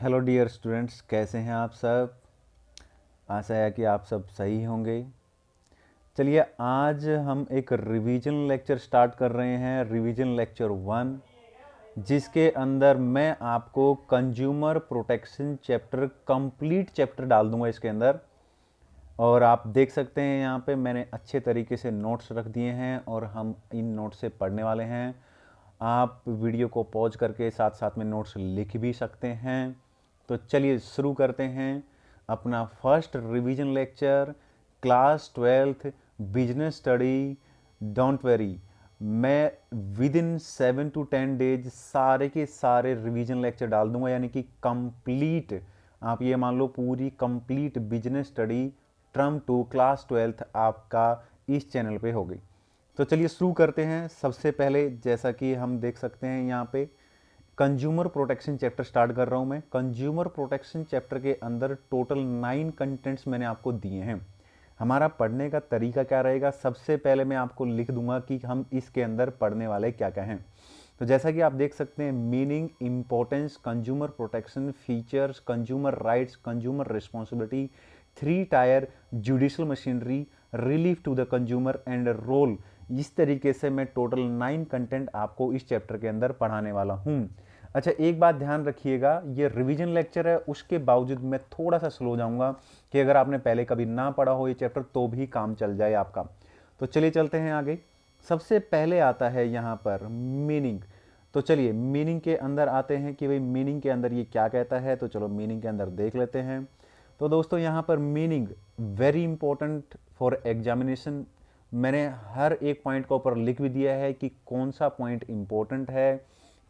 Hello dear students, कैसे हैं आप सब। आशा है कि आप सब सही होंगे। चलिए, आज हम एक रिवीजन लेक्चर स्टार्ट कर रहे हैं, रिवीजन लेक्चर 1, जिसके अंदर मैं आपको consumer protection chapter complete chapter डाल दूंगा इसके अंदर। और आप देख सकते हैं यहाँ पे मैंने अच्छे तरीके से नोट्स रख दिए हैं और हम इन नोट्स से पढ़ने वाले हैं। आप वीडियो को पॉज करके साथ साथ में नोट्स लिख भी सकते हैं। तो चलिए शुरू करते हैं अपना first revision lecture, class 12th business study. Don't very, मैं विद इन 7 to 10 डेज सारे के सारे रिवीजन लेक्चर डाल दूंगा, यानी कि कंप्लीट, आप ये मान लो पूरी complete business study term 2 class 12th आपका इस चैनल पे होगी। तो चलिए शुरू करते हैं। सबसे पहले जैसा कि हम देख सकते हैं यहाँ पे कंज्यूमर प्रोटेक्शन चैप्टर स्टार्ट कर रहा हूँ मैं। कंज्यूमर प्रोटेक्शन चैप्टर के अंदर टोटल 9 कंटेंट्स मैंने आपको दिए हैं। हमारा पढ़ने का तरीका क्या रहेगा, सबसे पहले मैं आपको लिख दूंगा कि हम इसके अंदर पढ़ने वाले क्या क्या हैं। तो जैसा कि आप देख सकते हैं, meaning, importance, consumer protection, features, consumer rights, consumer responsibility, 3 tier judicial machinery, relief to the consumer and role. इस तरीके से मैं टोटल 9 कंटेंट आपको इस चैप्टर के अंदर पढ़ाने वाला हूँ। अच्छा, एक बात ध्यान रखिएगा, ये रिवीजन लेक्चर है, उसके बावजूद मैं थोड़ा सा स्लो जाऊंगा कि अगर आपने पहले कभी ना पढ़ा हो ये चैप्टर तो भी काम चल जाए आपका। तो चलिए चलते हैं आगे। सबसे पहले आता है यहाँ पर मीनिंग। तो चलिए मीनिंग के अंदर आते हैं कि भाई मीनिंग के अंदर ये क्या कहता है। तो चलो मीनिंग के अंदर देख लेते हैं। तो दोस्तों यहाँ पर meaning very important for examination. मैंने हर एक पॉइंट का ऊपर लिख भी दिया है कि कौन सा पॉइंट इंपॉर्टेंट है,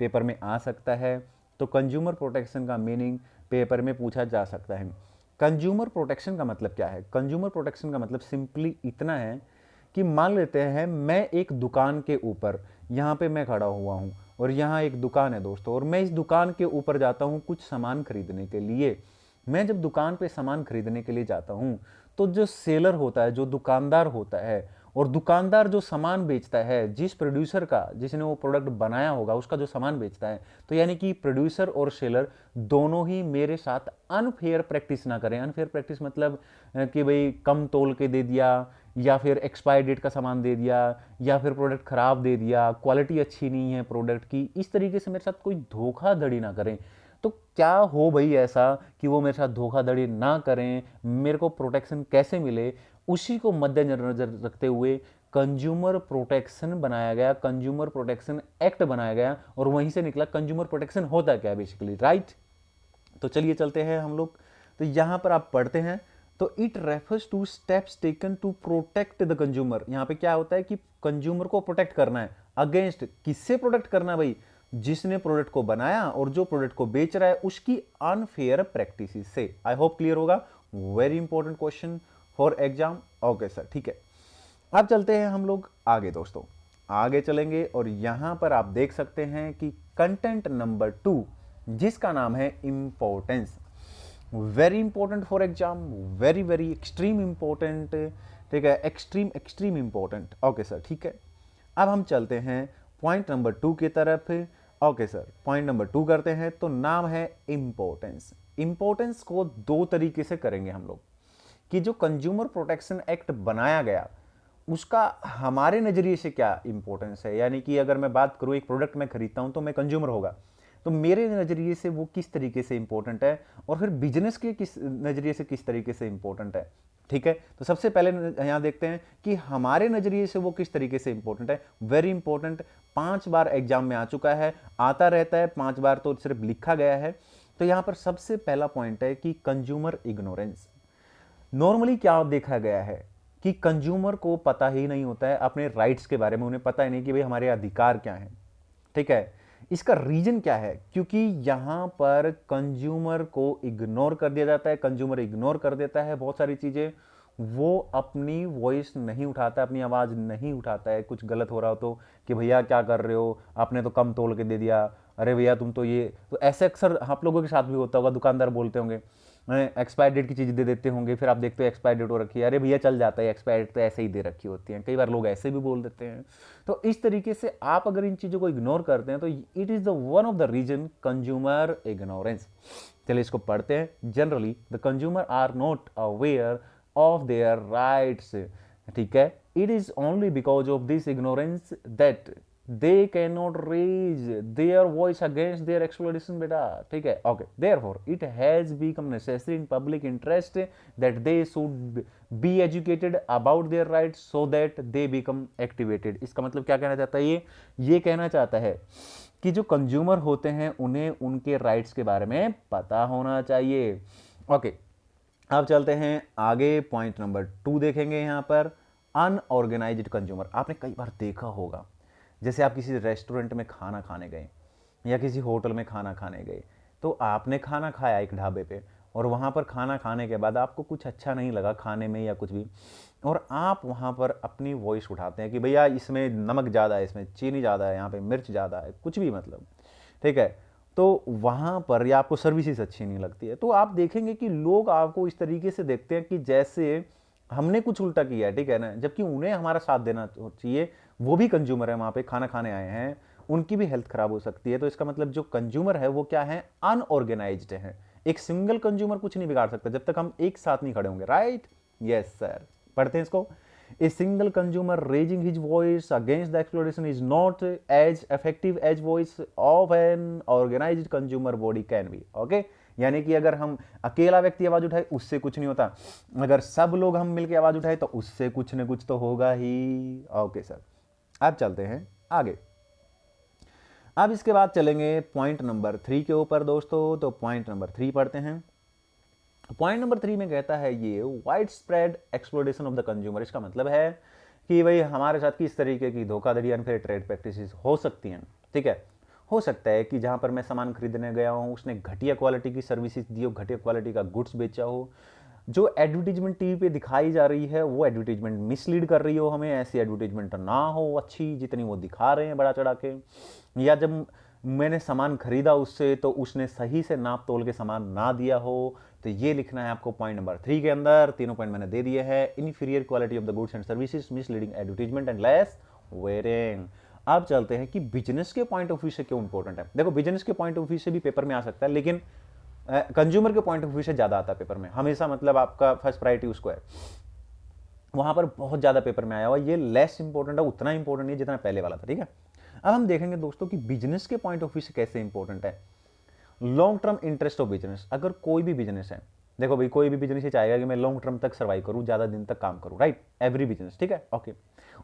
पेपर में आ सकता है। तो कंज्यूमर प्रोटेक्शन का मीनिंग पेपर में पूछा जा सकता है। कंज्यूमर प्रोटेक्शन का मतलब क्या है? कंज्यूमर प्रोटेक्शन का मतलब सिंपली इतना है कि मान लेते हैं मैं एक दुकान के ऊपर, यहाँ पे मैं खड़ा हुआ हूँ और यहाँ एक दुकान है दोस्तों, और मैं इस दुकान के ऊपर जाता हूँ कुछ सामान खरीदने के लिए। मैं जब दुकान पे सामान खरीदने के लिए जाता हूँ तो जो सेलर होता है, जो दुकानदार होता है, और दुकानदार जो सामान बेचता है, जिस प्रोड्यूसर का, जिसने वो प्रोडक्ट बनाया होगा, उसका जो सामान बेचता है, तो यानी कि प्रोड्यूसर और सेलर दोनों ही मेरे साथ अनफेयर प्रैक्टिस ना करें। अनफेयर प्रैक्टिस मतलब कि भाई कम तोल के दे दिया, या फिर एक्सपायर डेट का सामान दे दिया, या फिर प्रोडक्ट खराब दे दिया, क्वालिटी अच्छी नहीं है प्रोडक्ट की, इस तरीके से मेरे साथ कोई धोखाधड़ी ना करें। तो क्या हो भाई ऐसा कि वो मेरे साथ धोखाधड़ी ना करें, मेरे को प्रोटेक्शन कैसे मिले, उसी को मद्देनजर रखते हुए कंज्यूमर प्रोटेक्शन बनाया गया, कंज्यूमर प्रोटेक्शन एक्ट बनाया गया, और वहीं से निकला कंज्यूमर प्रोटेक्शन होता क्या बेसिकली, राइट। तो चलिए चलते हैं हम लोग। तो यहां पर आप पढ़ते हैं, तो it refers to steps taken to protect the consumer. यहां पे क्या होता है कि कंज्यूमर को प्रोटेक्ट करना है। अगेंस्ट किससे प्रोटेक्ट करना है भाई? जिसने प्रोडक्ट को बनाया और जो प्रोडक्ट को बेच रहा है उसकी अनफेयर प्रैक्टिस से। आई होप क्लियर होगा। Very important question for exam. Okay sir, ठीक है। अब चलते हैं हम लोग आगे दोस्तों, आगे चलेंगे और यहां पर आप देख सकते हैं कि कंटेंट नंबर 2, जिसका नाम है importance. Very important for exam, very very extreme important. ठीक है, extreme extreme important. Okay sir, ठीक है। अब हम चलते हैं पॉइंट नंबर 2 की तरफ। ओके सर, पॉइंट नंबर 2 करते हैं। तो नाम है इंपॉर्टेंस। इंपॉर्टेंस को दो तरीके से करेंगे हम लोग, कि जो कंज्यूमर प्रोटेक्शन एक्ट बनाया गया उसका हमारे नजरिए से क्या इंपॉर्टेंस है। यानी कि अगर मैं बात करूं, एक प्रोडक्ट मैं खरीदता हूं तो मैं कंज्यूमर होगा, तो मेरे नजरिए से वो किस तरीके से इंपॉर्टेंट है, और फिर बिजनेस के किस नजरिए से किस तरीके से इंपॉर्टेंट है। ठीक है, तो सबसे पहले यहां देखते हैं कि हमारे नजरिए से वो किस तरीके से इंपॉर्टेंट है। वेरी इंपॉर्टेंट, 5 बार एग्जाम में आ चुका है, आता रहता है, 5 बार तो सिर्फ लिखा गया है। तो यहां पर सबसे पहला पॉइंट है कि कंज्यूमर इग्नोरेंस। नॉर्मली क्या देखा गया है कि कंज्यूमर को पता ही नहीं होता है अपने राइट्स के बारे में, उन्हें पता ही नहीं कि भाई हमारे अधिकार क्या हैं। ठीक है, इसका रीजन क्या है? क्योंकि यहां पर कंज्यूमर को इग्नोर कर दिया जाता है, कंज्यूमर इग्नोर कर देता है बहुत सारी चीजें। वो अपनी वॉइस नहीं उठाता, अपनी आवाज नहीं उठाता है कुछ गलत हो रहा हो तो, कि भैया क्या कर रहे हो, आपने तो कम तोल के दे दिया, अरे भैया तुम तो ये, तो ऐसे अक्सर आप लोगों के साथ भी होता होगा, दुकानदार बोलते होंगे एक्सपायर डेट की चीज़ दे देते होंगे, फिर आप देखते हो एक्सपायर डेट हो रखी है, अरे भैया चल जाता है, एक्सपायर डेट तो ऐसे ही दे रखी होती है, कई बार लोग ऐसे भी बोल देते हैं। तो इस तरीके से आप अगर इन चीज़ों को इग्नोर करते हैं तो it is the one of the reason consumer ignorance. चलिए इसको पढ़ते हैं। Generally the consumer are not aware of their rights, ठीक है, it is only because of this ignorance that they cannot raise their voice against their exploitation, बेटा, ठीक है, okay, therefore it has become necessary in public interest that they should be educated about their rights so that they become activated। इसका मतलब क्या कहना चाहता है ये कहना चाहता है कि जो कंज्यूमर होते हैं उन्हें उनके राइट्स के बारे में पता होना चाहिए। ओके, अब चलते हैं आगे, पॉइंट नंबर 2 देखेंगे यहाँ पर, अनऑर्गेनाइज्ड कंज्यूमर। आपने कई बार देखा होगा, जैसे आप किसी रेस्टोरेंट में खाना खाने गए या किसी होटल में खाना खाने गए, तो आपने खाना खाया एक ढाबे पे, और वहाँ पर खाना खाने के बाद आपको कुछ अच्छा नहीं लगा खाने में या कुछ भी, और आप वहाँ पर अपनी वॉइस उठाते हैं कि भैया इसमें नमक ज़्यादा है, इसमें चीनी ज़्यादा है, यहाँ पे मिर्च ज़्यादा है, कुछ भी मतलब, ठीक है। तो वहाँ पर या आपको सर्विसेज अच्छी नहीं लगती है, तो आप देखेंगे कि लोग आपको इस तरीके से देखते हैं कि जैसे हमने कुछ उल्टा किया है, ठीक है ना, जबकि उन्हें हमारा साथ देना चाहिए। वो भी कंज्यूमर है, वहाँ पे खाना खाने आए हैं, उनकी भी हेल्थ खराब हो सकती है। तो इसका मतलब जो कंज्यूमर है वो क्या है, अनऑर्गेनाइज्ड है। एक सिंगल कंज्यूमर कुछ नहीं बिगाड़ सकता जब तक हम एक साथ नहीं खड़े होंगे, राइट? यस सर, पढ़ते हैं इसको। A single consumer raising his voice against the exploitation is not as effective as voice of an organized consumer body can be. Okay? यानी कि अगर हम अकेला व्यक्ति आवाज उठाए उससे कुछ नहीं होता, अगर सब लोग हम मिलकर आवाज उठाए तो उससे कुछ न कुछ तो होगा ही। ओके सर, अब चलते हैं आगे। अब इसके बाद चलेंगे पॉइंट नंबर 3 के ऊपर दोस्तों। तो पॉइंट नंबर 3 पढ़ते हैं। पॉइंट नंबर 3 में कहता है ये wide spread exploitation of the consumer. इसका मतलब है कि भाई हमारे साथ किस तरीके की धोखाधड़ी, अनफेयर ट्रेड प्रैक्टिसेस हो सकती हैं, ठीक है। हो सकता है कि जहां पर मैं सामान खरीदने गया हूं उसने घटिया क्वालिटी की सर्विसेज दी हो, घटिया क्वालिटी का गुड्स बेचा हो, जो एडवर्टीजमेंट टीवी पे दिखाई जा रही है वो एडवर्टीजमेंट मिसलीड कर रही हो हमें, ऐसी एडवर्टीजमेंट ना हो अच्छी जितनी वो दिखा रहे हैं बड़ा चढ़ा के, या जब मैंने सामान खरीदा उससे तो उसने सही से नाप तोल के सामान ना दिया हो। तो ये लिखना है आपको पॉइंट नंबर 3 के अंदर। तीनों पॉइंट मैंने दे दिए हैं। Inferior quality of the goods and services, misleading advertisement and less wearing. अब चलते हैं कि बिजनेस के पॉइंट ऑफ व्यू से क्यों इंपॉर्टेंट है। देखो, बिजनेस के पॉइंट ऑफ व्यू से भी पेपर में आ सकता है, लेकिन कंज्यूमर के पॉइंट ऑफ व्यू से ज्यादा आता है पेपर में हमेशा, मतलब आपका फर्स्ट प्रायोरिटी उसको है, वहां पर बहुत ज्यादा पेपर में आया हुआ। ये लेस इंपॉर्टेंट है, उतना इंपॉर्टेंट नहीं जितना पहले वाला था, ठीक है। अब हम देखेंगे दोस्तों कि बिजनेस के पॉइंट ऑफ व्यू से कैसे इंपॉर्टेंट है long term interest of business. अगर कोई भी बिजनेस है, देखो भाई, कोई भी बिजनेस ही चाहेगा कि मैं लॉन्ग टर्म तक सर्वाइव करूं, ज्यादा दिन तक काम करूं, राइट? एवरी बिजनेस, ठीक है, ओके।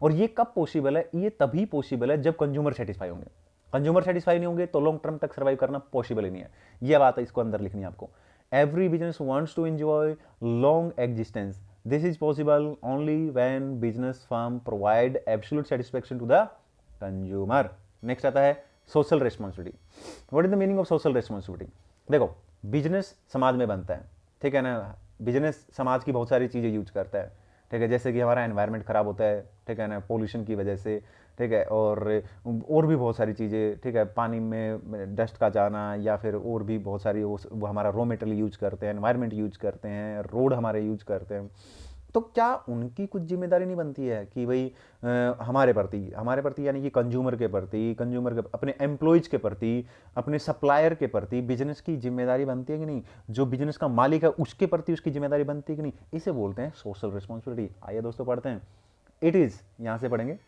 और ये कब पॉसिबल है? ये तभी पॉसिबल है जब कंज्यूमर सेटिस्फाई होंगे। कंज्यूमर सेटिस्फाई नहीं होंगे तो लॉन्ग टर्म तक सर्वाइव करना पॉसिबल ही नहीं है। ये बात है, इसको अंदर लिखनी है आपको। Every business wants to enjoy long existence. This is possible only when business firm provide absolute satisfaction to the consumer. Next आता है social responsibility. What is the meaning of social responsibility? देखो, बिजनेस समाज में बनता है, ठीक है ना, बिजनेस समाज की बहुत सारी चीज़ें यूज करता है, ठीक है, जैसे कि हमारा एनवायरनमेंट खराब होता है, ठीक है ना, पोल्यूशन की वजह से, ठीक है, और भी बहुत सारी चीज़ें, ठीक है, पानी में डस्ट का जाना, या फिर और भी बहुत सारी वो हमारा रॉ मटेरियल यूज करते हैं, एनवायरनमेंट यूज करते हैं, रोड हमारे यूज करते हैं। तो क्या उनकी कुछ जिम्मेदारी नहीं बनती है कि भाई हमारे प्रति यानी कि कंज्यूमर के प्रति, कंज्यूमर के अपने एम्प्लॉयज के प्रति, अपने सप्लायर के प्रति बिजनेस की जिम्मेदारी बनती है कि नहीं? जो बिजनेस का मालिक है उसके प्रति उसकी जिम्मेदारी बनती है कि नहीं? इसे बोलते हैं सोशल रिस्पॉन्सिबिलिटी। आइए दोस्तों पढ़ते हैं। इट इज, यहां से पढ़ेंगे,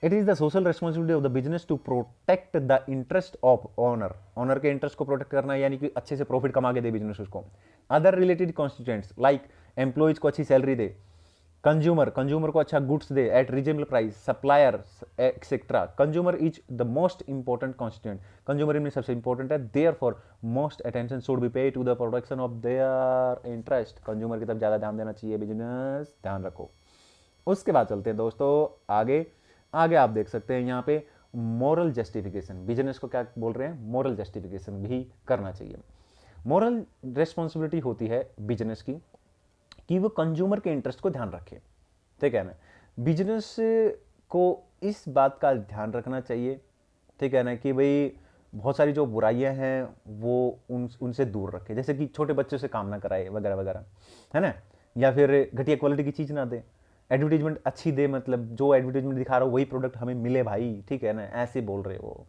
it is the social responsibility of the business to protect the interest of owner. Owner के इंटरेस्ट को प्रोटेक्ट करना, यानी कि अच्छे से प्रॉफिट कमा के दे बिजनेस उसको। Other related constituents like employees को अच्छी सैलरी दे, कंज्यूमर को अच्छा गुड्स दे at reasonable price, supplier etcetera. Consumer is the most important constituent, consumer इनमें सबसे इंपॉर्टेंट है। Therefore most attention should be paid to the protection of their interest. Consumer की तरफ ज्यादा ध्यान देना चाहिए बिजनेस, ध्यान रखो। उसके बाद चलते हैं दोस्तों आगे। आप देख सकते हैं यहाँ पे मोरल जस्टिफिकेशन। बिजनेस को क्या बोल रहे हैं? मोरल जस्टिफिकेशन भी करना चाहिए। मोरल रिस्पॉन्सिबिलिटी होती है बिजनेस की कि वो कंज्यूमर के इंटरेस्ट को ध्यान रखे, ठीक है ना। बिजनेस को इस बात का ध्यान रखना चाहिए, ठीक है ना, कि भाई बहुत सारी जो बुराइयां हैं वो उनसे दूर रखे, जैसे कि छोटे बच्चों से काम ना कराए वगैरह वगैरह, है ना, या फिर घटिया क्वालिटी की चीज़ ना दे, एडवर्टीजमेंट अच्छी दे, मतलब जो एडवर्टीजमेंट दिखा रहा हो वही प्रोडक्ट हमें मिले भाई, ठीक है ना, ऐसे बोल रहे हो।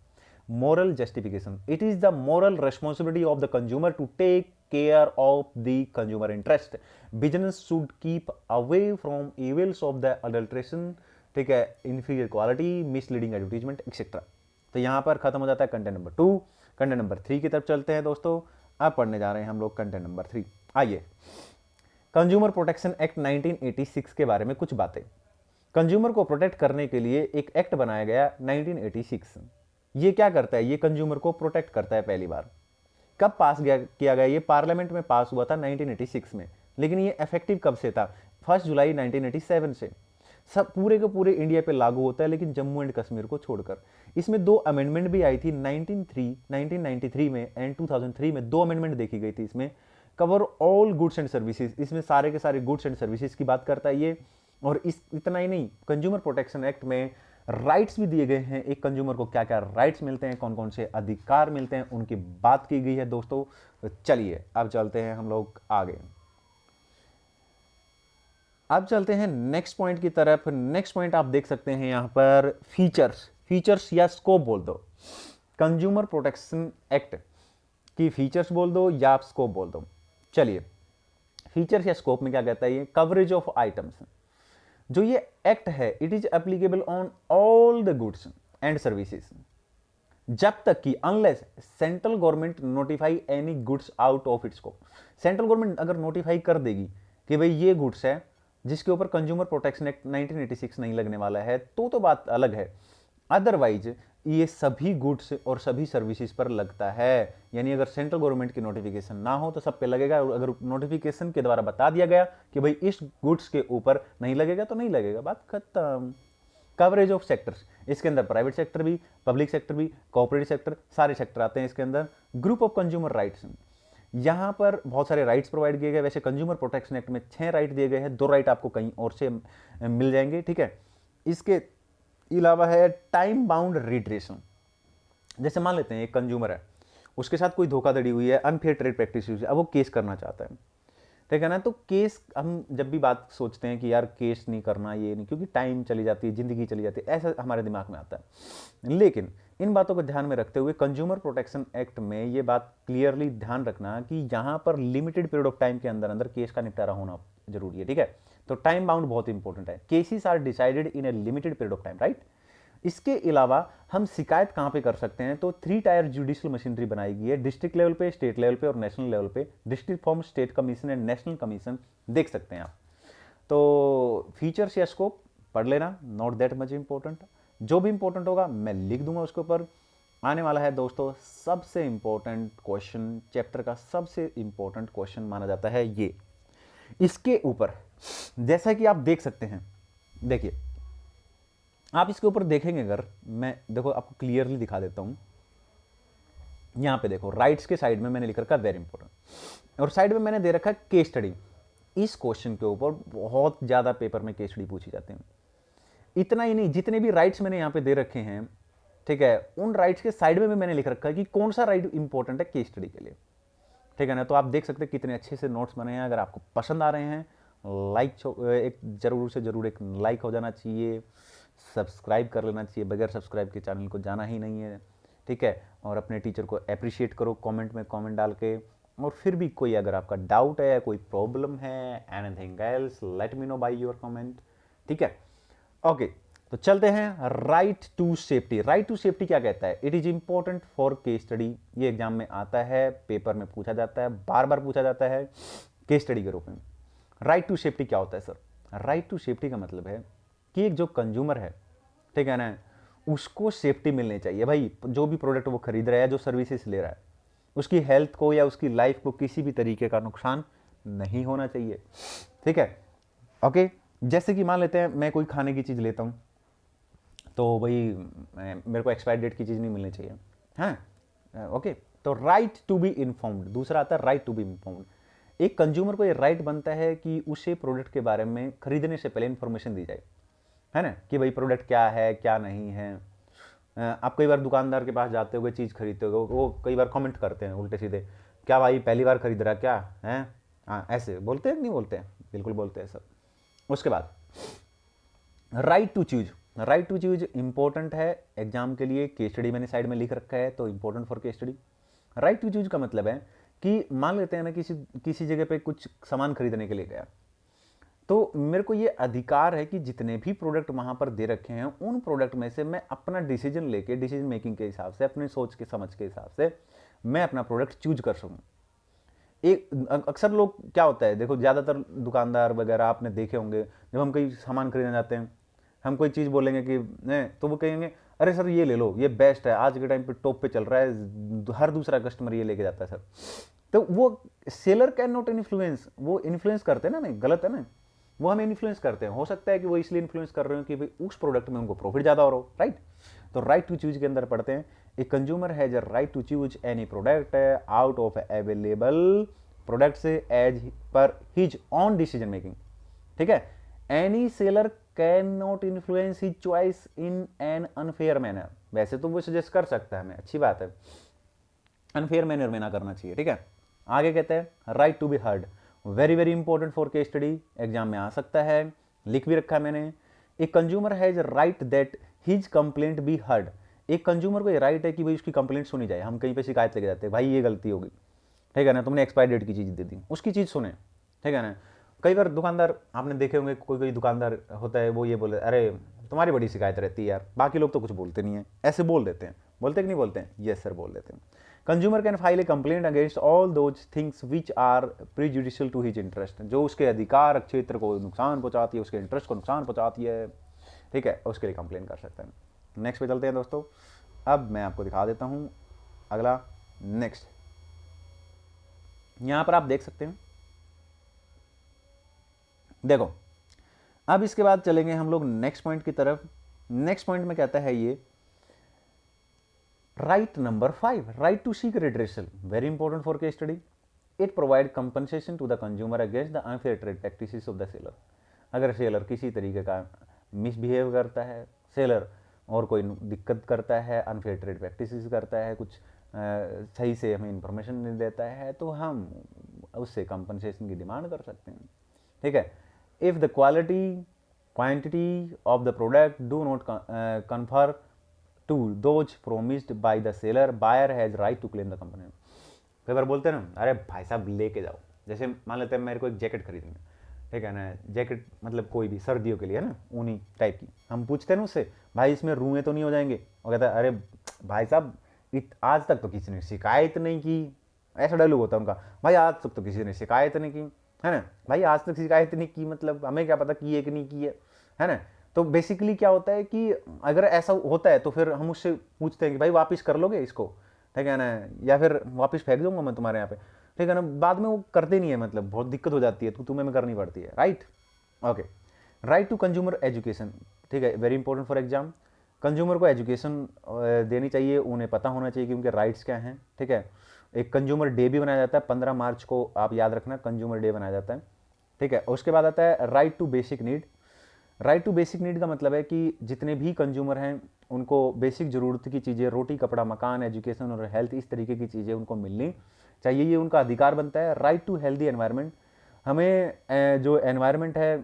moral justification, it is the moral responsibility of the consumer to take care of the consumer interest. Business should keep away from evils of the adulteration, ठीक है, inferior quality, misleading advertisement etc. तो यहाँ पर खत्म हो जाता है content number 2। Content number 3 की तरफ चलते हैं दोस्तों। अब पढ़ने जा रहे हैं हम लोग कंटेंट नंबर 3। आइए, कंज्यूमर प्रोटेक्शन एक्ट 1986 के बारे में कुछ बातें। कंज्यूमर को प्रोटेक्ट करने के लिए एक एक्ट बनाया गया 1986। ये क्या करता है, ये कंज्यूमर को प्रोटेक्ट करता है। पहली बार कब पास किया गया, ये पार्लियामेंट में पास हुआ था 1986 में, लेकिन ये इफेक्टिव कब से था, 1 जुलाई 1987 से। सब पूरे के पूरे इंडिया पे लागू होता है, लेकिन जम्मू एंड कश्मीर को छोड़कर। इसमें 2 अमेंडमेंट भी आई थी 1993 में एंड 2003 में 2 अमेंडमेंट देखी गई थी। इसमें cover all goods and services, इसमें सारे के सारे गुड्स एंड सर्विसेज की बात करता है ये। और इतना ही नहीं, कंज्यूमर प्रोटेक्शन एक्ट में राइट्स भी दिए गए हैं। एक कंज्यूमर को क्या क्या राइट्स मिलते हैं, कौन कौन से अधिकार मिलते हैं, उनकी बात की गई है दोस्तों। तो चलिए अब चलते हैं हम लोग आगे। अब चलते हैं नेक्स्ट पॉइंट की तरफ। नेक्स्ट पॉइंट आप देख सकते हैं यहाँ पर फीचर्स या स्कोप बोल दो। कंज्यूमर प्रोटेक्शन एक्ट की फीचर्स बोल दो या आप स्कोप बोल दो। चलिए, फीचर्स या स्कोप में क्या कहता है ये, कवरेज ऑफ आइटम्स। जो ये एक्ट है, it is applicable on all the goods and services, जब तक कि unless central government notify any goods out of its scope. Central government अगर नोटिफाई कर देगी कि भाई ये गुड्स है जिसके ऊपर कंज्यूमर प्रोटेक्शन एक्ट 1986 नहीं लगने वाला है, तो बात अलग है। अदरवाइज ये सभी गुड्स और सभी सर्विसेज पर लगता है। यानी अगर सेंट्रल गवर्नमेंट की नोटिफिकेशन ना हो तो सब पे लगेगा, और अगर नोटिफिकेशन के द्वारा बता दिया गया कि भाई इस गुड्स के ऊपर नहीं लगेगा तो नहीं लगेगा, बात खत्म। कवरेज ऑफ सेक्टर्स, इसके अंदर प्राइवेट सेक्टर भी, पब्लिक सेक्टर भी, कॉर्पोरेट सेक्टर, सारे सेक्टर आते हैं इसके अंदर। ग्रुप ऑफ कंज्यूमर राइट्स, यहाँ पर बहुत सारे राइट्स प्रोवाइड किए गए। वैसे कंज्यूमर प्रोटेक्शन एक्ट में 6 राइट दिए गए हैं, 2 राइट आपको कहीं और से मिल जाएंगे, ठीक है। इसके अलावा है टाइम बाउंड रिट्रेशन। जैसे मान लेते हैं एक कंज्यूमर है, उसके साथ कोई धोखाधड़ी हुई है, अनफेयर ट्रेड प्रैक्टिस हुई है, अब वो केस करना चाहता है, ठीक है ना। तो केस, हम जब भी बात सोचते हैं कि यार केस नहीं करना, ये नहीं, क्योंकि टाइम चली जाती है, जिंदगी चली जाती है, ऐसा हमारे दिमाग में आता है। लेकिन इन बातों को ध्यान में रखते हुए कंज्यूमर प्रोटेक्शन एक्ट में ये बात क्लियरली ध्यान रखना कि यहाँ पर लिमिटेड पीरियड ऑफ टाइम के अंदर अंदर केस का निपटारा होना जरूरी है, ठीक है। तो टाइम बाउंड बहुत इंपॉर्टेंट है। Cases are decided in a limited period of time, right. इसके अलावा हम शिकायत कहाँ पे कर सकते हैं, तो 3 टायर जुडिशियल मशीनरी बनाई गई है, डिस्ट्रिक्ट लेवल पे, स्टेट लेवल पे और नेशनल लेवल पे। District form state commission and national commission देख सकते हैं आप। तो फीचर्स या स्कोप पढ़ लेना, नॉट दैट मच इंपॉर्टेंट। जो भी इंपॉर्टेंट होगा मैं लिख दूंगा उसके ऊपर। आने वाला है दोस्तों सबसे इंपॉर्टेंट क्वेश्चन, चैप्टर का सबसे इंपॉर्टेंट क्वेश्चन माना जाता है ये। इसके ऊपर जैसा कि आप देख सकते हैं, देखिए आप इसके ऊपर देखेंगे, अगर मैं देखो आपको क्लियरली दिखा देता हूं। यहां पे देखो राइट्स के साइड में मैंने लिख रखा वेरी इंपॉर्टेंट, और साइड में मैंने दे रखा केस स्टडी। इस क्वेश्चन के ऊपर बहुत ज्यादा पेपर में केस स्टडी पूछी जाती है। इतना ही नहीं, जितने भी राइट्स मैंने यहां पे दे रखे हैं, ठीक है, उन राइट्स के साइड में भी मैंने लिख रखा है कि कौन सा राइट इंपॉर्टेंट है केस स्टडी के लिए, ठीक है ना। तो आप देख सकते हैं कितने अच्छे से नोट्स बने हैं। अगर आपको पसंद आ रहे हैं, लाइक एक जरूर से जरूर एक लाइक हो जाना चाहिए, सब्सक्राइब कर लेना चाहिए, बगैर सब्सक्राइब के चैनल को जाना ही नहीं है, ठीक है। और अपने टीचर को अप्रिशिएट करो कमेंट में कमेंट डाल के। और फिर भी कोई अगर आपका डाउट है, कोई प्रॉब्लम है, anything else, let me know by your comment, ठीक है। ओके, तो चलते हैं right to safety. Right to safety क्या कहता है, it is important for case study. ये एग्जाम में आता है, पेपर में पूछा जाता है, बार बार पूछा जाता है केस स्टडी के रूप में। राइट टू सेफ्टी क्या होता है सर? राइट टू सेफ्टी का मतलब है कि एक जो कंज्यूमर है, ठीक है ना, उसको सेफ्टी मिलनी चाहिए। भाई जो भी प्रोडक्ट वो खरीद रहा है, जो सर्विसेज ले रहा है, उसकी हेल्थ को या उसकी लाइफ को किसी भी तरीके का नुकसान नहीं होना चाहिए, ठीक है। ओके, जैसे कि मान लेते हैं मैं कोई खाने की चीज़ लेता हूँ, तो भाई मेरे को एक्सपायर डेट की चीज़ नहीं मिलनी चाहिए, हाँ। ओके, तो राइट टू बी इन्फॉर्म्ड, दूसरा आता है राइट टू बी इन्फॉर्म्ड। एक कंज्यूमर को ये राइट बनता है कि उसे प्रोडक्ट के बारे में खरीदने से पहले इंफॉर्मेशन दी जाए, है ना, कि भाई प्रोडक्ट क्या है क्या नहीं है, आप कई बार दुकानदार के पास जाते होगे, चीज़ खरीदते होगे, वो कई बार कमेंट करते हैं उल्टे सीधे, क्या भाई पहली बार खरीद रहा क्या है, हाँ ऐसे बोलते हैं नहीं बोलते हैं, बिल्कुल बोलते हैं सब। उसके बाद right to choose, right to choose important है एग्जाम के लिए, केस स्टडी मैंने साइड में लिख रखा है तो important for case study. Right to choose का मतलब है कि मान लेते हैं ना किसी जगह पे कुछ सामान खरीदने के लिए गया, तो मेरे को ये अधिकार है कि जितने भी प्रोडक्ट वहां पर दे रखे हैं उन प्रोडक्ट में से मैं अपना डिसीजन लेके, डिसीजन मेकिंग के हिसाब से, अपने सोच के समझ के हिसाब से मैं अपना प्रोडक्ट चूज कर सकूं। एक अक्सर लोग क्या होता है, देखो ज़्यादातर दुकानदार वगैरह आपने देखे होंगे, जब हम कहीं सामान खरीदने जाते हैं, हम कोई चीज़ बोलेंगे कि नहीं, तो वो कहेंगे अरे सर ये ले लो, ये बेस्ट है, आज के टाइम पे टॉप पे चल रहा है, हर दूसरा कस्टमर ये लेके जाता है सर। तो वो सेलर कैन नॉट इन्फ्लुएंस, वो इन्फ्लुएंस करते हैं ना, नहीं गलत है ना, वो हमें इन्फ्लुएंस करते हैं। हो सकता है कि वो इसलिए इन्फ्लुएंस कर रहे हो कि भाई उस प्रोडक्ट में उनको प्रॉफिट ज़्यादा हो रहा हो, राइट। तो राइट टू चूज के अंदर पढ़ते हैं, a consumer has a right to choose any product out of available products as per his own decision making, ठीक है। Any seller can not influence his choice in an unfair manner, वैसे तो वो suggest कर सकता है हमें, अच्छी बात है, अनफेयर मैनर में ना करना चाहिए, ठीक है। आगे कहते हैं right to be heard, very very important for case study, exam में आ सकता है, लिख भी रखा है मैंने। एक consumer has right that his complaint be heard, एक कंज्यूमर को ये राइट है कि भाई उसकी कंप्लेंट सुनी जाए। हम कहीं पे शिकायत लेके जाते हैं, भाई ये गलती होगी, ठीक है ना, तुमने एक्सपायर डेट की चीज़ दे दी, उसकी चीज़ सुने, ठीक है ना। कई बार दुकानदार आपने देखे होंगे, कोई कोई दुकानदार होता है वो ये बोले अरे तुम्हारी बड़ी शिकायत रहती है यार, बाकी लोग तो कुछ बोलते नहीं है, ऐसे बोल देते हैं, बोलते कि नहीं बोलते हैं, यस सर बोल देते हैं। Consumer can file a complaint against all those things which are prejudicial to his interest, जो उसके अधिकार क्षेत्र को नुकसान पहुंचाती है, उसके इंटरेस्ट को नुकसान पहुंचाती है, ठीक है, उसके लिए कंप्लेन कर सकते हैं। नेक्स्ट पे चलते हैं दोस्तों, अब मैं आपको दिखा देता हूं अगला। नेक्स्ट यहां पर आप देख सकते हैं, देखो अब इसके बाद चलेंगे हम लोग नेक्स्ट पॉइंट की तरफ। नेक्स्ट पॉइंट में कहता है ये right number 5, right to seek redressal, very important for case study. It provide compensation to the consumer against the unfair trade practices of the seller. अगर सेलर किसी तरीके का मिसबिहेव करता है, सेलर और कोई दिक्कत करता है, अनफेयर ट्रेड प्रैक्टिसेस करता है, कुछ सही से हमें इंफॉर्मेशन नहीं देता है, तो हम उससे कंपनसेशन की डिमांड कर सकते हैं, ठीक है। If the quantity of the product do not confer to those promised by the seller, buyer has right to claim the company. कई बार बोलते हैं ना, अरे भाई साहब लेके जाओ, जैसे मान लेते हैं मेरे को एक जैकेट खरीदनी है, ठीक है ना, जैकेट मतलब कोई भी सर्दियों के लिए है ना, ऊनी टाइप की, हम पूछते हैं ना उससे, भाई इसमें रुएं तो नहीं हो जाएंगे, वो कहता है अरे भाई साहब आज तक तो किसी ने शिकायत नहीं की, ऐसा डायलॉग होता है उनका, भाई आज तक तो किसी ने शिकायत नहीं की, है ना, भाई आज तक शिकायत नहीं की मतलब हमें क्या पता की है कि नहीं की है ना। तो बेसिकली क्या होता है कि अगर ऐसा होता है तो फिर हम उससे पूछते हैं कि भाई वापस कर लोगे इसको, ठीक है ना, या फिर वापस फेंक दूंगा मैं तुम्हारे यहाँ पे, ठीक है ना। बाद में वो करते नहीं है, मतलब बहुत दिक्कत हो जाती है, तो तुम्हें में करनी पड़ती है, right. Okay, right to consumer education, ठीक है, very important for exam. Consumer को एजुकेशन देनी चाहिए, उन्हें पता होना चाहिए कि उनके राइट्स क्या हैं, ठीक है। एक कंज्यूमर डे भी बनाया जाता है, 15 मार्च को आप याद रखना, कंज्यूमर डे बनाया जाता है, ठीक है। उसके बाद आता है right to basic need. Right to basic need का मतलब है कि जितने भी कंज्यूमर हैं उनको बेसिक ज़रूरत की चीज़ें, रोटी कपड़ा मकान एजुकेशन और हेल्थ, इस तरीके की चीज़ें उनको मिलनी चाहिए, ये उनका अधिकार बनता है। राइट टू हेल्दी एनवायरनमेंट, हमें जो एनवायरनमेंट है,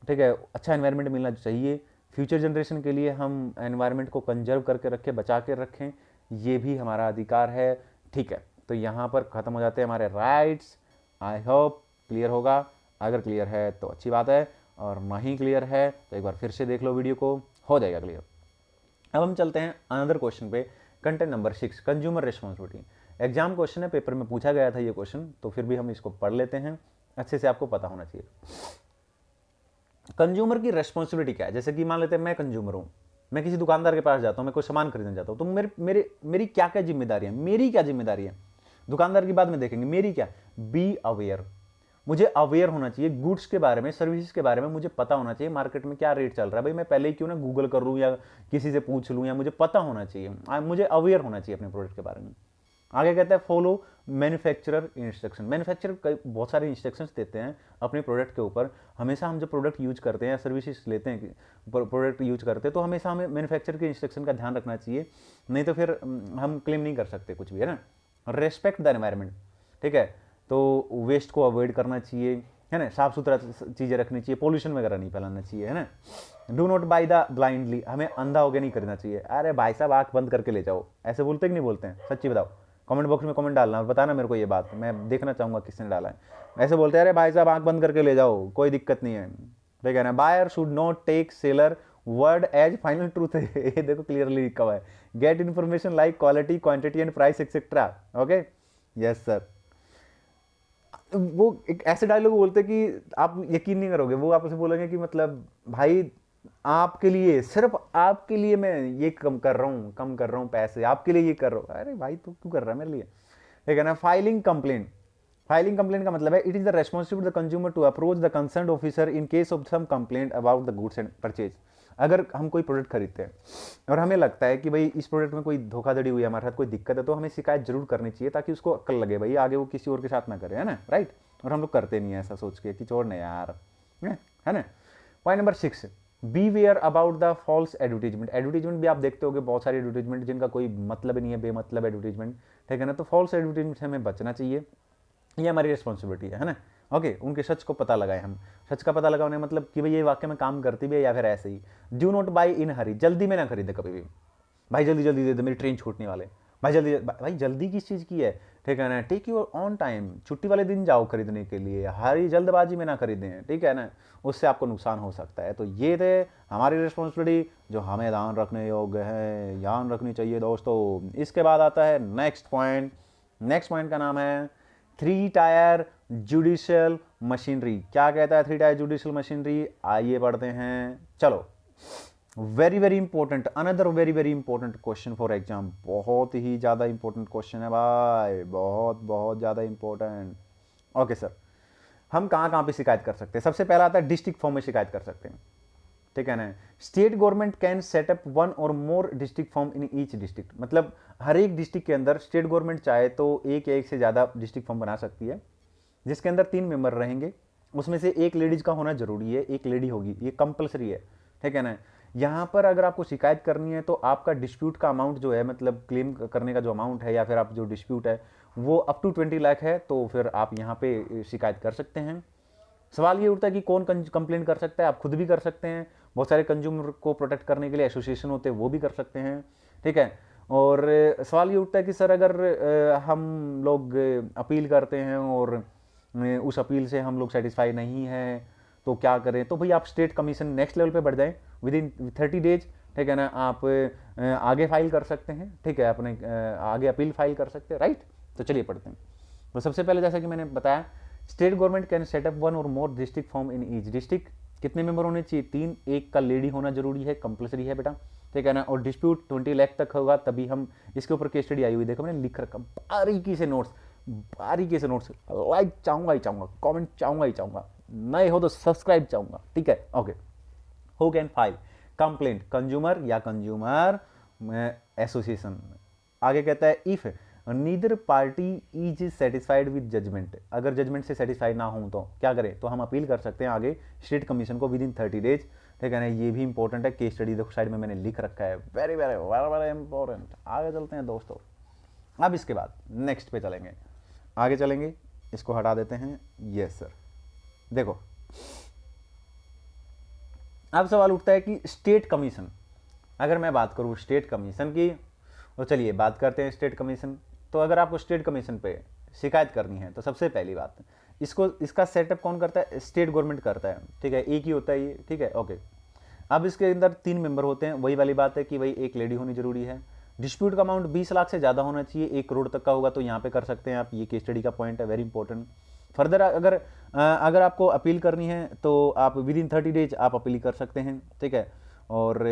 ठीक है, अच्छा एनवायरनमेंट मिलना चाहिए, फ्यूचर जनरेशन के लिए हम एनवायरनमेंट को कंजर्व करके रखें, बचा के रखें, ये भी हमारा अधिकार है, ठीक है। तो यहाँ पर ख़त्म हो जाते हैं हमारे राइट्स। आई होप क्लियर होगा, अगर क्लियर है तो अच्छी बात है, और नहीं क्लियर है तो एक बार फिर से देख लो वीडियो को, हो जाएगा क्लियर। अब हम चलते हैं अनदर क्वेश्चन पे, content number 6, consumer responsibility. Exam question है, पेपर में पूछा गया था ये क्वेश्चन, तो फिर भी हम इसको पढ़ लेते हैं, अच्छे से आपको पता होना चाहिए। कंज्यूमर की रेस्पॉन्सिबिलिटी क्या है, जैसे कि मान लेते हैं मैं कंज्यूमर हूँ, मैं किसी दुकानदार के पास जाता हूँ, मैं कोई सामान खरीदने जाता हूँ, तो मेरी क्या क्या जिम्मेदारी है, मेरी क्या जिम्मेदारी है, दुकानदार की बाद में देखेंगे, मेरी क्या, बी अवेयर, मुझे अवेयर होना चाहिए गुड्स के बारे में, सर्विसेज के बारे में मुझे पता होना चाहिए, मार्केट में क्या रेट चल रहा है, भाई मैं पहले ही क्यों ना गूगल कर लूँ या किसी से पूछ लूँ, या मुझे पता होना चाहिए, मुझे अवेयर होना चाहिए अपने प्रोडक्ट के बारे में। आगे कहता है फॉलो मैन्युफैक्चरर इंस्ट्रक्शन। मैन्युफैक्चरर कई बहुत सारे इंस्ट्रक्शंस देते हैं अपने प्रोडक्ट के ऊपर। हमेशा हम जब प्रोडक्ट यूज करते हैं या सर्विसेज लेते हैं, प्रोडक्ट यूज करते हैं, तो हमेशा हमें मैन्युफैक्चरर के इंस्ट्रक्शन का ध्यान रखना चाहिए, नहीं तो फिर हम क्लेम नहीं कर सकते कुछ भी, है ना। रेस्पेक्ट द एनवायरनमेंट, ठीक है, तो वेस्ट को अवॉइड करना चाहिए, है ना, साफ सुथरा चीज़ें रखनी चाहिए, पोल्यूशन वगैरह नहीं फैलाना चाहिए, है ना। Do not by the blindly, हमें अंधा होकर नहीं खरीदना चाहिए। अरे भाई साहब आंख बंद करके ले जाओ, ऐसे बोलते कि नहीं बोलते हैं, सच्ची बताओ, कमेंट बॉक्स में कमेंट डालना और बताना मेरे को ये बात, मैं देखना चाहूँगा किसने डाला है। ऐसे बोलते हैं अरे भाई साहब आंख बंद करके ले जाओ, कोई दिक्कत नहीं है, ठीक है ना। Buyer should not take seller word as final truth ये देखो क्लियरली लिखा हुआ है। Get information like quality, quantity and price etcetera. Okay, yes sir. वो एक ऐसे डायलॉग बोलते कि आप यकीन नहीं करोगे, वो आपसे बोलेंगे कि मतलब भाई आपके लिए, सिर्फ आपके लिए मैं ये कम कर रहा हूँ पैसे, आपके लिए ये कर रहा हूँ। अरे भाई तू क्यों कर रहा है मेरे लिए, ठीक है ना। फाइलिंग कंप्लेंट, फाइलिंग कंप्लेंट का मतलब है it is the responsibility of the consumer to approach the concern officer in case of some complaint about the goods and purchase. अगर हम कोई प्रोडक्ट खरीदते हैं और हमें लगता है कि भाई इस प्रोडक्ट में कोई धोखाधड़ी हुई है, हमारे साथ कोई दिक्कत है, तो हमें शिकायत जरूर करनी चाहिए ताकि उसको अक्ल लगे भाई आगे वो किसी और के साथ ना करे, है ना, राइट। और हम लोग करते नहीं है ऐसा सोच के कि छोड़ ना यार, है ना। Point number 6, beware about the false advertisement. Advertisement भी आप देखते होगे, बहुत सारे एडवर्टीजमेंट जिनका कोई मतलब नहीं है, बेमतलब एडवर्टीजमेंट, ठीक है ना। तो फॉल्स एडवर्टीजमेंट से हमें बचना चाहिए, ये हमारी रिस्पॉन्सिबिलिटी है ना। ओके, उनके सच को पता लगाए हम। सच का पता लगाने मतलब कि भाई ये वाक्य में काम करती भी है या फिर ऐसे ही। डू नॉट बाई इन हरी, जल्दी में ना खरीदे कभी भी। भाई जल्दी जल्दी दे दे, मेरी ट्रेन छूटने वाले, भाई जल्दी, भाई जल्दी किस चीज़ की है, ठीक है ना। टेक यूर ऑन टाइम, छुट्टी वाले दिन जाओ खरीदने के लिए, हरी जल्दबाजी में ना खरीदें, ठीक है ना, उससे आपको नुकसान हो सकता है। तो ये थे हमारी रिस्पॉन्सिबिलिटी जो हमें ध्यान रखने योग्य है, ध्यान रखनी चाहिए दोस्तों। इसके बाद आता है नेक्स्ट पॉइंट। नेक्स्ट पॉइंट का नाम है 3 टायर जुडिशियल मशीनरी। क्या कहता है 3 टायर जुडिशियल मशीनरी, आइए पढ़ते हैं, चलो। Very very important, another very very important question for exam, बहुत ही ज़्यादा इंपॉर्टेंट क्वेश्चन है भाई, बहुत बहुत ज़्यादा इंपॉर्टेंट। ओके सर, हम कहाँ कहाँ पे शिकायत कर सकते हैं। सबसे पहला आता है डिस्ट्रिक्ट फॉर्म में शिकायत कर सकते हैं, ठीक है ना। State government can set up 1 or more district forum in each district, मतलब हर एक डिस्ट्रिक्ट के अंदर स्टेट गवर्नमेंट चाहे तो एक या एक से ज़्यादा डिस्ट्रिक्ट फॉर्म बना सकती है, जिसके अंदर 3 मेंबर रहेंगे, उसमें से एक लेडीज का होना जरूरी है, एक लेडी होगी, ये कंपलसरी है, ठीक है ना। यहाँ पर अगर आपको शिकायत करनी है तो आपका डिस्प्यूट का अमाउंट जो है, मतलब क्लेम करने का जो अमाउंट है या फिर आप जो डिस्प्यूट है वो अप टू 20 लाख है, तो फिर आप यहाँ पे शिकायत कर सकते हैं। सवाल ये उठता है कि कौन कंप्लेन कर सकता है, आप खुद भी कर सकते हैं, बहुत सारे कंज्यूमर को प्रोटेक्ट करने के लिए एसोसिएशन होते हैं वो भी कर सकते हैं, ठीक है। और सवाल ये उठता है कि सर अगर हम लोग अपील करते हैं और उस अपील से हम लोग सेटिस्फाई नहीं है तो क्या करें। तो भाई आप स्टेट कमीशन नेक्स्ट लेवल पे बढ़ जाएं विद इन 30 डेज, ठीक है ना। आप आगे फाइल कर सकते हैं, ठीक है, अपने आगे अपील फाइल कर सकते हैं, राइट। तो चलिए पढ़ते हैं। तो सबसे पहले जैसा कि मैंने बताया, state government can set up 1 or more district forum in each district. कितने मेंबर होने चाहिए, 3, एक का लेडी होना जरूरी है, कंपलसरी है बेटा, ठीक है ना। और डिस्प्यूट 20 लाख तक होगा तभी हम, इसके ऊपर केस स्टडी आई हुई, देखो मैंने लिख रखा बारीकी से नोट्स, बारीकी से नोट्स। लाइक चाहूंगा ही चाहूंगा, कमेंट चाहूंगा ही चाहूंगा, नए हो तो सब्सक्राइब चाहूंगा, ठीक है। Okay, who can file complaint, consumer या कंज्यूमर एसोसिएशन। आगे कहता है if neither party is satisfied with judgment, अगर जजमेंट से सेटिस्फाइड ना हो तो क्या करें, तो हम अपील कर सकते हैं आगे स्टेट कमीशन को विद इन 30 डेज, ठीक है ना। ये भी इंपॉर्टेंट है, केस स्टडी देखो साइड में मैंने लिख रखा है, very very very very important. आगे चलते हैं दोस्तों। अब इसके बाद नेक्स्ट पे चलेंगे, आगे चलेंगे, इसको हटा देते हैं। यस सर, देखो अब सवाल उठता है कि स्टेट कमीशन, अगर मैं बात करूँ स्टेट कमीशन की, तो चलिए बात करते हैं स्टेट कमीशन। तो अगर आपको स्टेट कमीशन पे शिकायत करनी है तो सबसे पहली बात, इसका सेटअप कौन करता है, स्टेट गवर्नमेंट करता है, ठीक है, एक ही होता है ये, ठीक है। ओके, अब इसके अंदर 3 मेंबर होते हैं, वही वाली बात है कि भाई एक लेडी होनी जरूरी है, डिस्प्यूट का अमाउंट 20 लाख से ज़्यादा होना चाहिए, 1 करोड़ तक का होगा तो यहाँ पे कर सकते हैं आप, ये केस स्टडी का पॉइंट है, वेरी इंपॉर्टेंट। फर्दर अगर आपको अपील करनी है तो आप विद इन 30 डेज आप अपील कर सकते हैं, ठीक है। और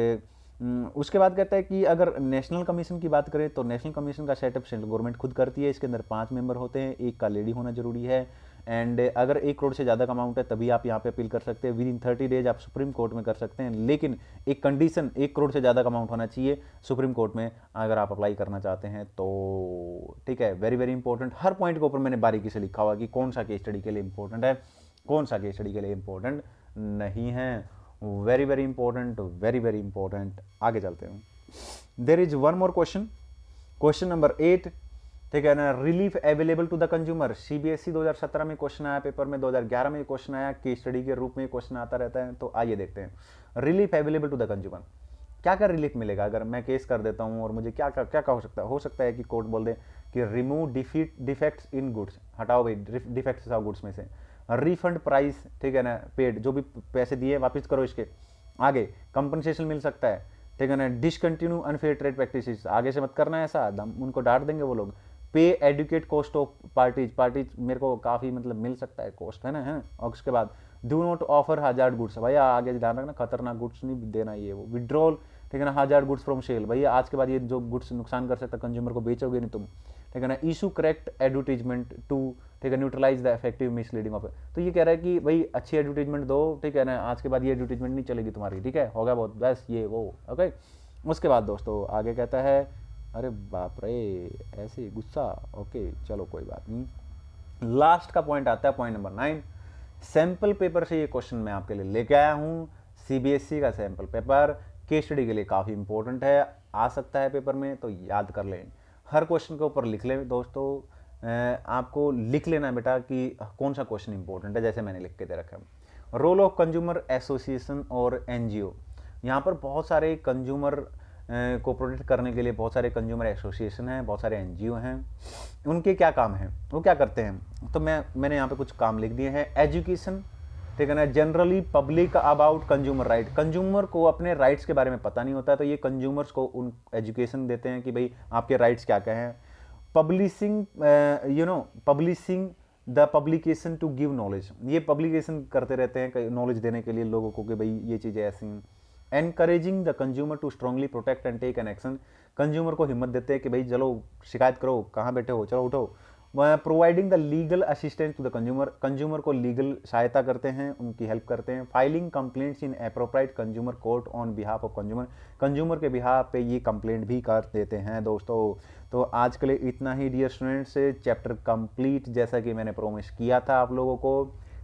उसके बाद कहता है कि अगर नेशनल कमीशन की बात करें तो नेशनल कमीशन का सेटअप सेंट्रल गवर्नमेंट खुद करती है। इसके अंदर 5 मेंबर होते हैं, एक का लेडी होना जरूरी है। एंड अगर 1 करोड़ से ज़्यादा का अमाउंट है तभी आप यहाँ पे अपील कर सकते हैं। विद इन 30 डेज आप सुप्रीम कोर्ट में कर सकते हैं, लेकिन एक कंडीशन 1 करोड़ से ज़्यादा का अमाउंट होना चाहिए सुप्रीम कोर्ट में अगर आप अप्लाई करना चाहते हैं तो। ठीक है, वेरी वेरी इंपॉर्टेंट। हर पॉइंट के ऊपर मैंने बारीकी से लिखा हुआ कि कौन सा केस स्टडी के लिए इंपॉर्टेंट है, कौन सा केस स्टडी के लिए इंपॉर्टेंट नहीं है। Very very important, very very important. आगे चलते हैं। There is one more question, question number 8। ठीक है ना, relief available to the consumer. CBSE 2017 में क्वेश्चन आया, पेपर में 2011 में क्वेश्चन आया, केस स्टडी के रूप में क्वेश्चन आता रहता है। तो आइए देखते हैं, relief available to the consumer, क्या क्या रिलीफ मिलेगा अगर मैं केस कर देता हूँ और मुझे क्या क्या क्या क्या हो सकता है कि कोर्ट बोल दे कि रिमूव डिफेक्ट्स इन गुड्स, हटाओ भाई डिफेक्ट्स ऑफ गुड्स में से, रिफंड प्राइस, ठीक है ना, पेड, जो भी पैसे दिए वापस करो इसके। आगे कंपनसेशन मिल सकता है, ठीक है ना, डिसकंटिन्यू अनफेयर ट्रेड प्रैक्टिसेस, आगे से मत करना है ऐसा, उनको डांट देंगे वो लोग। पे एडुकेट कॉस्ट ऑफ पार्टीज मेरे को काफ़ी मतलब मिल सकता है कॉस्ट, है ना, है। और उसके बाद do not offer hazard goods, भैया आगे ध्यान रखना खतरनाक गुड्स नहीं देना ये वो। विड्रॉल, ठीक है ना, हजार्ड गुड्स फ्रॉम सेल, भैया आज के बाद ये जो गुड्स नुकसान कर सकता है कंज्यूमर को बेचोगे नहीं तुम, ठीक है ना। इशू करेक्ट एडवर्टीजमेंट टू, ठीक है, neutralise the effective misleading of. तो ये कह रहा है कि भाई अच्छी एडवर्टीजमेंट दो, ठीक है ना, आज के बाद ये एडवर्टीजमेंट नहीं चलेगी तुम्हारी, ठीक है, होगा बहुत बस ये वो। ओके, उसके बाद दोस्तों आगे कहता है, अरे बाप रे ऐसे गुस्सा, ओके चलो कोई बात नहीं। लास्ट का पॉइंट आता है पॉइंट नंबर 9। सैंपल पेपर से ये क्वेश्चन मैं आपके लिए लेके आया हूँ। सीबीएसई का सैंपल पेपर केस स्टडी के लिए काफ़ी इंपॉर्टेंट है, आ सकता है पेपर में, तो याद कर लें। हर क्वेश्चन के ऊपर लिख लें दोस्तों, आपको लिख लेना है बेटा कि कौन सा क्वेश्चन इंपॉर्टेंट है, जैसे मैंने लिख के दे रखा है। रोल ऑफ कंज्यूमर एसोसिएशन और एनजीओ, यहाँ पर बहुत सारे कंज्यूमर को प्रोटेक्ट करने के लिए बहुत सारे कंज्यूमर एसोसिएशन हैं, बहुत सारे एनजीओ हैं। उनके क्या काम हैं, वो क्या करते हैं, तो मैंने यहाँ पे कुछ काम लिख दिए हैं। एजुकेशन, ठीक है ना, generally public about consumer right, consumer को अपने राइट्स के बारे में पता नहीं होता है, तो ये कंज्यूमर्स को उन एजुकेशन देते हैं कि भाई आपके राइट्स क्या क्या हैं। Publishing, publishing the publication to give knowledge, ये पब्लिकेशन करते रहते हैं नॉलेज देने के लिए लोगों को कि भाई ये चीज़ें ऐसी हैं। Encouraging the consumer to strongly protect and take an action, consumer को हिम्मत देते हैं कि भाई चलो शिकायत करो, कहाँ बैठे हो, चलो उठो। Providing the legal assistance to the consumer, consumer को लीगल सहायता करते हैं, उनकी हेल्प करते हैं। Filing complaints in appropriate consumer court on behalf of consumer, consumer के बिहाफ पे ये कंप्लेंट भी कर देते हैं दोस्तों। तो आज के लिए इतना ही डियर स्टूडेंट्स, चैप्टर कंप्लीट जैसा कि मैंने प्रोमिस किया था आप लोगों को।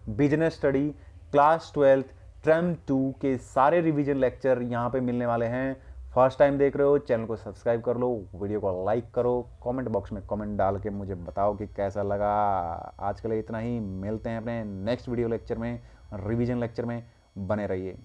बिजनेस स्टडी क्लास 12 टर्म 2 के सारे रिवीजन लेक्चर यहाँ पे मिलने वाले हैं। फर्स्ट टाइम देख रहे हो चैनल को सब्सक्राइब कर लो, वीडियो को लाइक करो, कमेंट बॉक्स में कमेंट डाल के मुझे बताओ कि कैसा लगा। आज के लिए इतना ही, मिलते हैं अपने नेक्स्ट वीडियो लेक्चर में, रिवीजन लेक्चर में, बने रहिए।